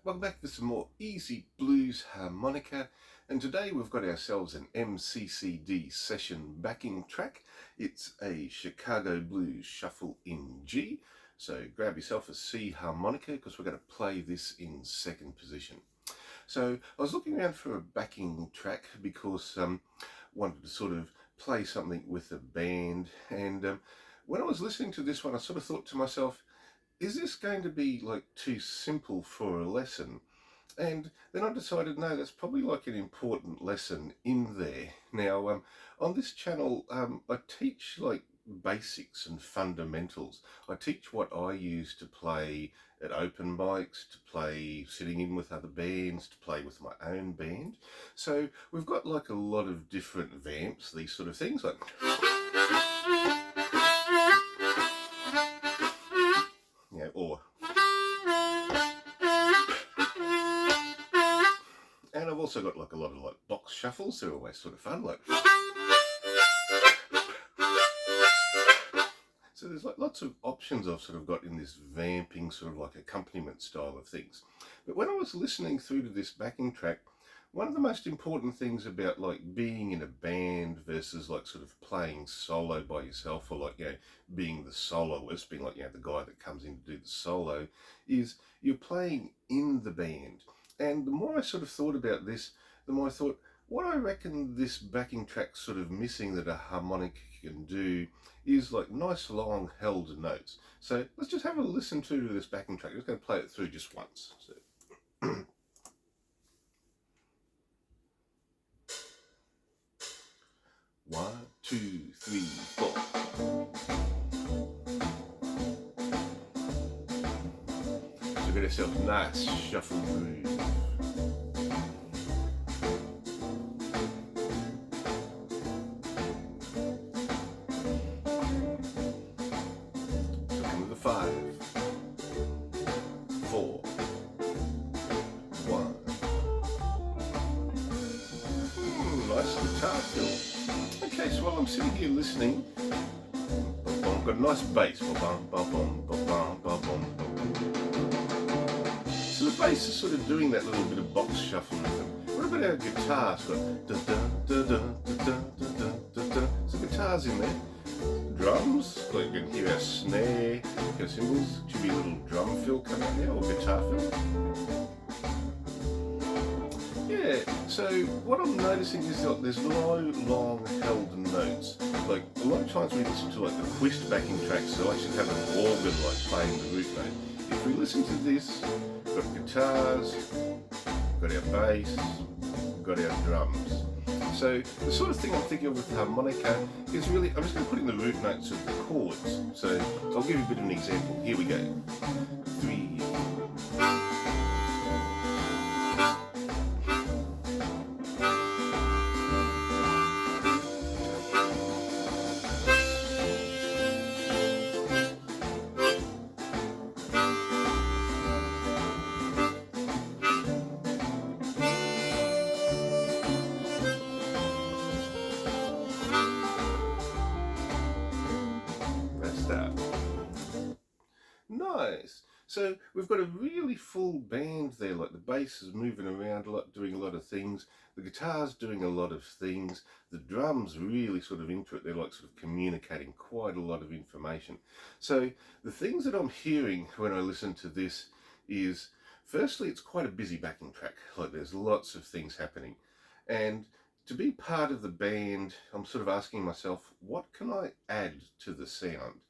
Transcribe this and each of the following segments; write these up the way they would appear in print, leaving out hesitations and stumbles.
Welcome back for some more easy blues harmonica, and today we've got ourselves an MCCD session backing track. It's a Chicago Blues Shuffle in G, so grab yourself a C harmonica because we're going to play this in second position. So I was looking around for a backing track because I wanted to sort of play something with a band, and when I was listening to this one I sort of thought to myself, is this going to be like too simple for a lesson? And then I decided, no, that's probably like an important lesson in there. Now, on this channel, I teach like basics and fundamentals. I teach what I use to play at open mics, to play sitting in with other bands, to play with my own band. So we've got like a lot of different vamps, these sort of things, like or and I've also got like a lot of like box shuffles. They're always sort of fun, like so there's like lots of options I've sort of got in this vamping sort of like accompaniment style of things. But when I was listening through to this backing track, one of the most important things about like being in a band versus like sort of playing solo by yourself, or like, being the soloist, being like, the guy that comes in to do the solo, is you're playing in the band. And the more I sort of thought about this, the more I thought, what I reckon this backing track's sort of missing that a harmonic can do is like nice long held notes. So let's just have a listen to this backing track. I'm just going to play it through just once. So. 1, 2, 3, 4. So get yourself a nice shuffle groove. Come with the 5, 4, 1. Nice guitar fill. Okay, so while I'm sitting here listening, I've got a nice bass. So the bass is sort of doing that little bit of box shuffle rhythm. What about our guitar? So the guitar's in there. Drums, like you can hear our snare, our cymbals. Should be a little drum fill coming out there, or guitar fill. Yeah, so what I'm noticing is that there's no long held notes. Like a lot of times we listen to like the twist backing tracks, so I should have an organ like playing the root note. If we listen to this, we've got guitars, we've got our bass, we've got our drums. So the sort of thing I'm thinking of with harmonica is really, I'm just going to put in the root notes of the chords. So I'll give you a bit of an example. Here we go. 3. Nice. So we've got a really full band there, like the bass is moving around a lot, doing a lot of things. The guitar's doing a lot of things. The drums really sort of into it. They're like sort of communicating quite a lot of information. So the things that I'm hearing when I listen to this is, firstly, it's quite a busy backing track. Like there's lots of things happening. And to be part of the band, I'm sort of asking myself, what can I add to the sound?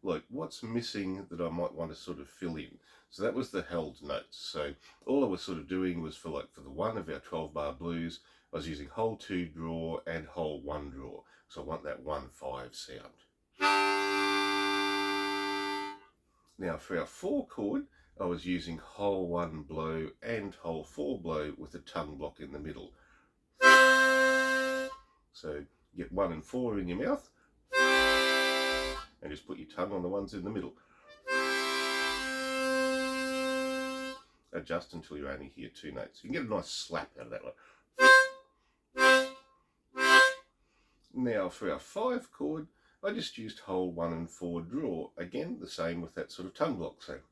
Like what's missing that I might want to sort of fill in. So that was the held notes. So all I was sort of doing was for the one of our 12-bar blues, I was using hole 2 draw and hole 1 draw. So I want that 1-5 sound. Now for our 4 chord, I was using hole 1 blow and hole 4 blow with a tongue block in the middle. So get 1 and 4 in your mouth. And just put your tongue on the ones in the middle. Adjust until you only hear 2 notes. You can get a nice slap out of that one. Now for our 5 chord, I just used hole 1 and 4 draw. Again, the same with that sort of tongue block sound.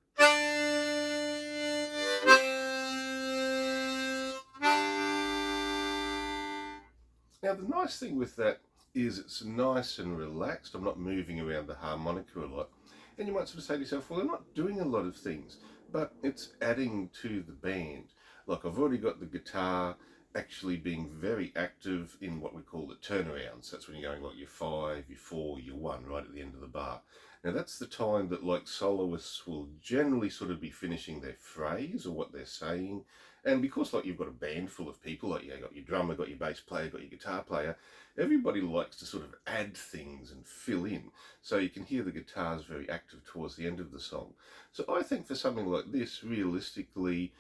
Now the nice thing with that is it's nice and relaxed. I'm not moving around the harmonica a lot. And you might sort of say to yourself, well, I'm not doing a lot of things, but it's adding to the band. Like I've already got the guitar actually being very active in what we call the turnarounds. That's when you're going like your 5, your 4, your 1, right at the end of the bar. Now that's the time that like soloists will generally sort of be finishing their phrase or what they're saying. And because like you've got a band full of people, like you've got your drummer, got your bass player, got your guitar player, everybody likes to sort of add things and fill in. So you can hear the guitars very active towards the end of the song. So I think for something like this, realistically,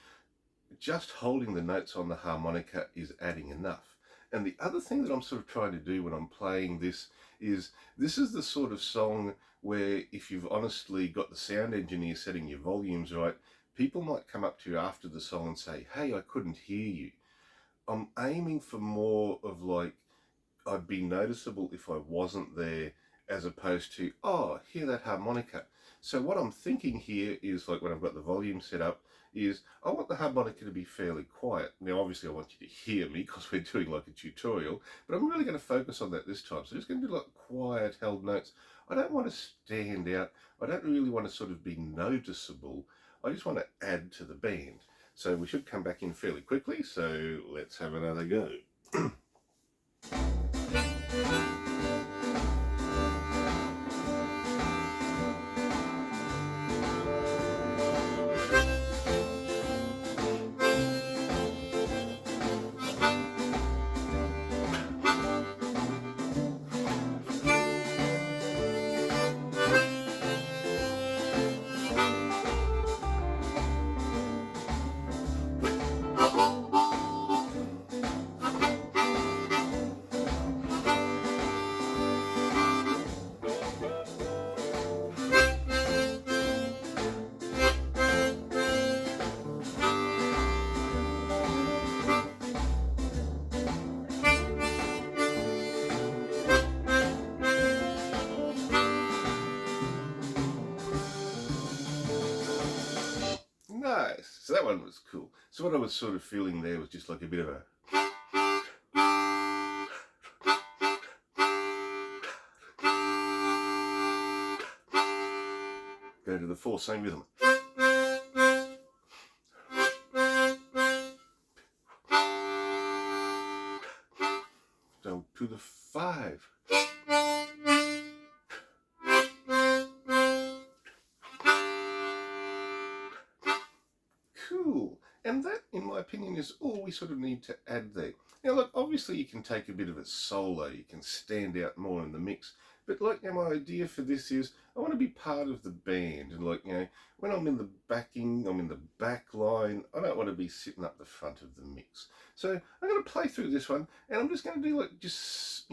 just holding the notes on the harmonica is adding enough. And the other thing that I'm sort of trying to do when I'm playing this is the sort of song where if you've honestly got the sound engineer setting your volumes right, people might come up to you after the song and say, hey, I couldn't hear you. I'm aiming for more of like, I'd be noticeable if I wasn't there, as opposed to, oh, hear that harmonica. So what I'm thinking here is, like when I've got the volume set up, is I want the harmonica to be fairly quiet. Now obviously I want you to hear me because we're doing like a tutorial, but I'm really going to focus on that this time. So I'm just going to do like quiet held notes. I don't want to stand out. I don't really want to sort of be noticeable. I just want to add to the band. So we should come back in fairly quickly. So let's have another go. Nice. So that one was cool. So what I was sort of feeling there was just like a bit of a... Go to the 4, same rhythm. Go to the 5. Cool. And that, in my opinion, is all we sort of need to add there. Now, look, obviously you can take a bit of a solo, you can stand out more in the mix, but like, my idea for this is I want to be part of the band, and like, when I'm in the backing, I'm in the back line, I don't want to be sitting up the front of the mix. So I'm going to play through this one, and I'm just going to do like, just,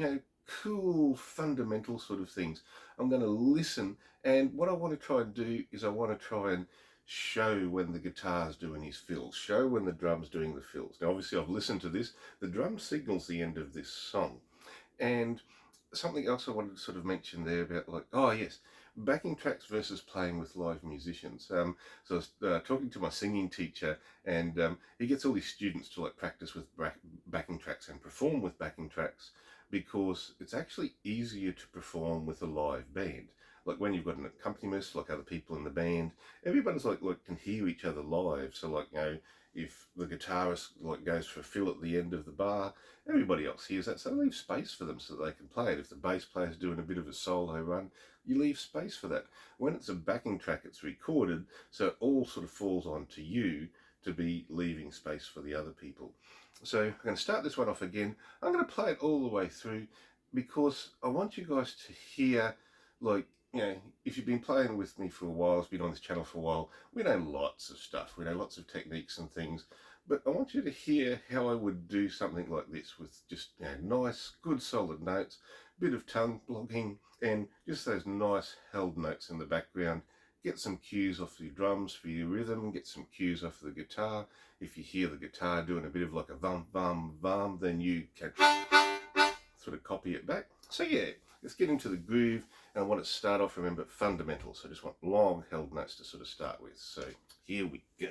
cool fundamental sort of things. I'm going to listen, and what I want to try and do is I want to try and show when the guitar's doing his fills, show when the drum's doing the fills. Now obviously I've listened to this, the drum signals the end of this song. And something else I wanted to sort of mention there about like, oh yes, backing tracks versus playing with live musicians. So I was talking to my singing teacher, and he gets all his students to like practice with backing tracks and perform with backing tracks, because it's actually easier to perform with a live band. Like when you've got an accompanist, like other people in the band, everybody's like can hear each other live. So like, if the guitarist like goes for a fill at the end of the bar, everybody else hears that, so leave space for them so that they can play it. If the bass player's doing a bit of a solo run, you leave space for that. When it's a backing track, it's recorded, so it all sort of falls onto you to be leaving space for the other people. So I'm going to start this one off again. I'm going to play it all the way through because I want you guys to hear, like, if you've been playing with me for a while, been on this channel for a while, we know lots of stuff, we know lots of techniques and things, but I want you to hear how I would do something like this with just nice, good solid notes, bit of tongue blocking, and just those nice held notes in the background. Get some cues off your drums for your rhythm, get some cues off the guitar. If you hear the guitar doing a bit of like a bum, bum, bum, then you can sort of copy it back. So yeah, let's get into the groove, and I want to start off, remember, fundamental, so I just want long held notes to sort of start with. So here we go.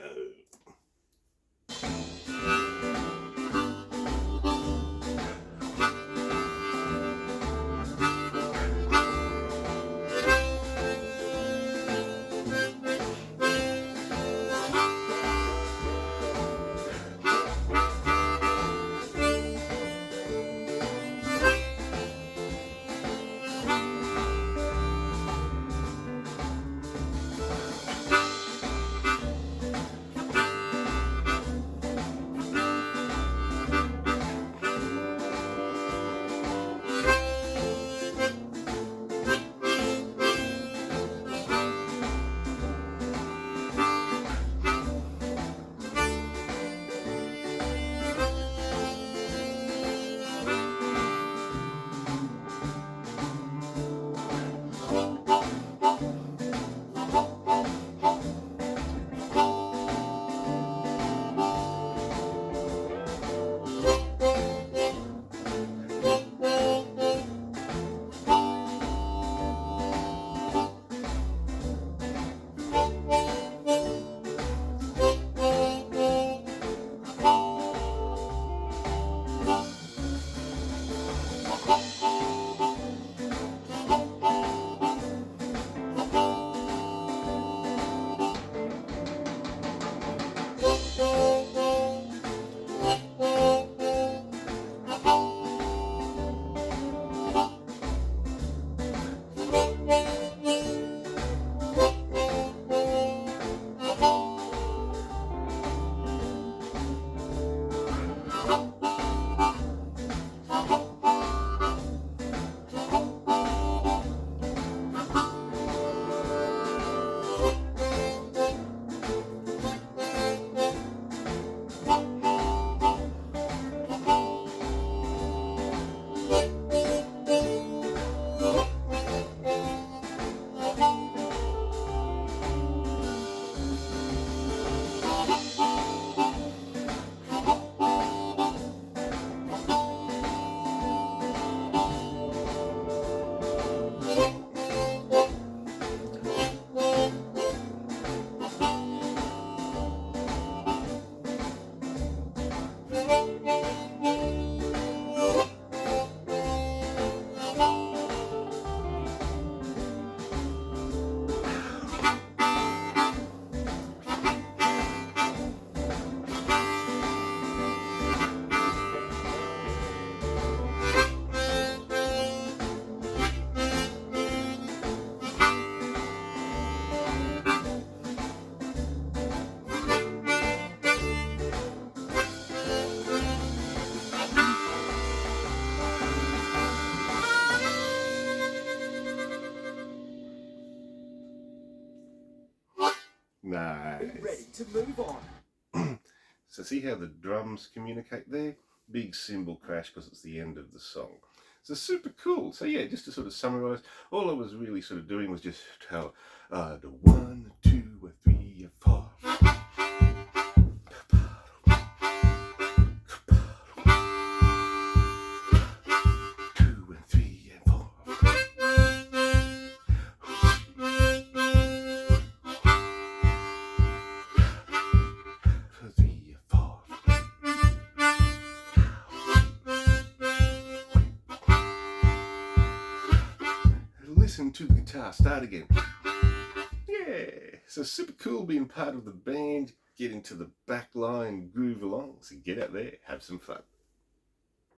Nice. Ready to move on. So see how the drums communicate there? Big cymbal crash because it's the end of the song. So super cool. So yeah, just to sort of summarize, all I was really sort of doing was just how the 1, 2, 3, 4. 2 and 3 and 4. 3 and 4. Listen to the guitar start again. Yeah, so super cool being part of the band, get into the back line, groove along. So get out there, have some fun.